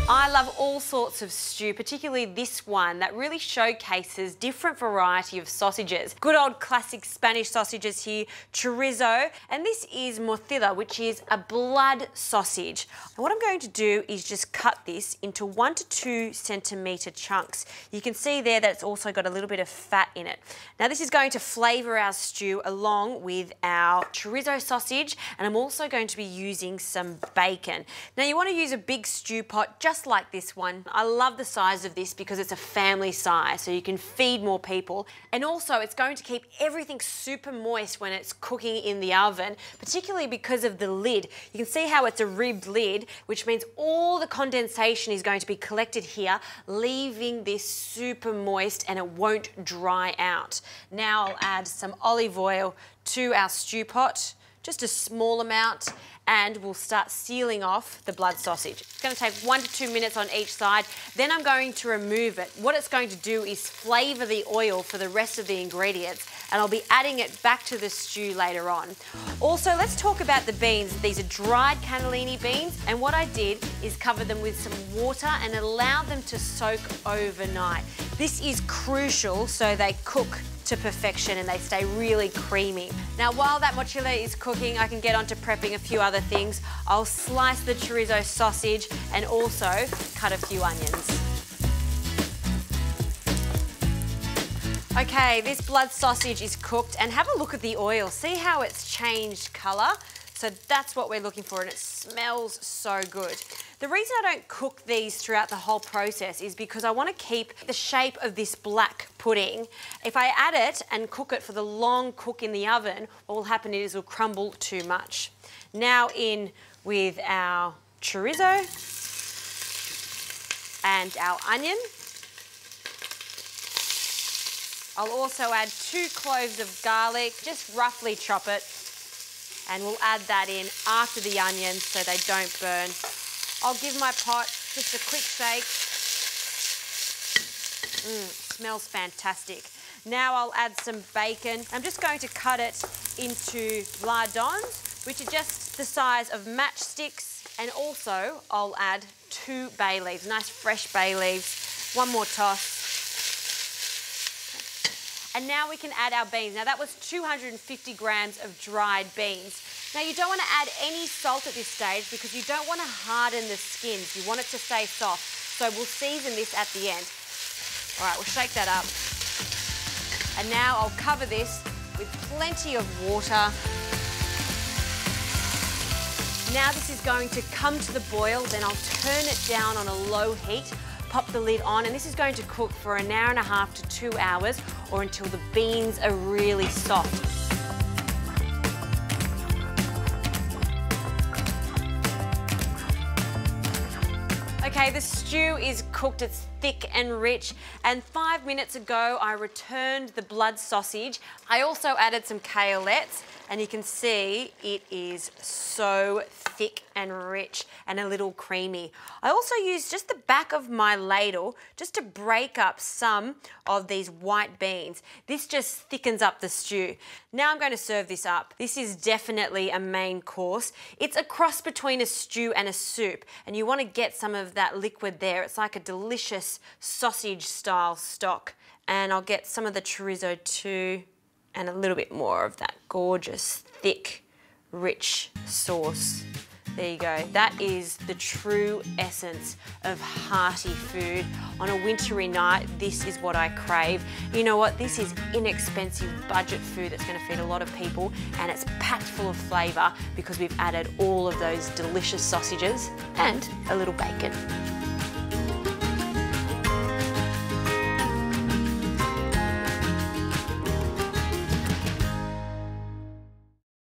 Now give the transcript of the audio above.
I love all sorts of stew, particularly this one that really showcases different variety of sausages. Good old classic Spanish sausages here, chorizo, and this is morcilla, which is a blood sausage. And what I'm going to do is just cut this into 1 to 2 centimetre chunks. You can see there that it's also got a little bit of fat in it. Now this is going to flavour our stew along with our chorizo sausage, and I'm also going to be using some bacon. Now you want to use a big stew pot just like this one. I love the size of this because it's a family size, so you can feed more people. And also it's going to keep everything super moist when it's cooking in the oven, particularly because of the lid. You can see how it's a ribbed lid, which means all the condensation is going to be collected here, leaving this super moist and it won't dry out. Now I'll add some olive oil to our stew pot, just a small amount, and we'll start sealing off the blood sausage. It's going to take 1 to 2 minutes on each side. Then I'm going to remove it. What it's going to do is flavour the oil for the rest of the ingredients, and I'll be adding it back to the stew later on. Also, let's talk about the beans. These are dried cannellini beans, and what I did is cover them with some water and allow them to soak overnight. This is crucial so they cook to perfection and they stay really creamy. Now while that mozzarella is cooking, I can get on to prepping a few other things. I'll slice the chorizo sausage and also cut a few onions. Okay, this blood sausage is cooked, and have a look at the oil. See how it's changed colour? So that's what we're looking for, and it smells so good. The reason I don't cook these throughout the whole process is because I want to keep the shape of this black pudding. If I add it and cook it for the long cook in the oven, what will happen is it'll crumble too much. Now in with our chorizo and our onion. I'll also add 2 cloves of garlic, just roughly chop it, and we'll add that in after the onions so they don't burn. I'll give my pot just a quick shake. Smells fantastic. Now I'll add some bacon. I'm just going to cut it into lardons, which are just the size of matchsticks, and also I'll add 2 bay leaves, nice fresh bay leaves. One more toss. And now we can add our beans. Now that was 250 grams of dried beans. Now you don't want to add any salt at this stage because you don't want to harden the skins. You want it to stay soft. So we'll season this at the end. All right, we'll shake that up. And now I'll cover this with plenty of water. Now this is going to come to the boil, then I'll turn it down on a low heat, pop the lid on, and this is going to cook for 1.5 hours to 2 hours, or until the beans are really soft. Okay, the stew is cooked, it's thick and rich, and 5 minutes ago I returned the blood sausage. I also added some kalettes, and you can see it is so thick and rich and a little creamy. I also used just the back of my ladle just to break up some of these white beans. This just thickens up the stew. Now I'm going to serve this up. This is definitely a main course. It's a cross between a stew and a soup, and you want to get some of that liquid there. It's like a delicious sausage style stock. And I'll get some of the chorizo too, and a little bit more of that gorgeous, thick, rich sauce. There you go. That is the true essence of hearty food. On a wintry night, this is what I crave. You know what? This is inexpensive budget food that's going to feed a lot of people, and it's packed full of flavour because we've added all of those delicious sausages and a little bacon.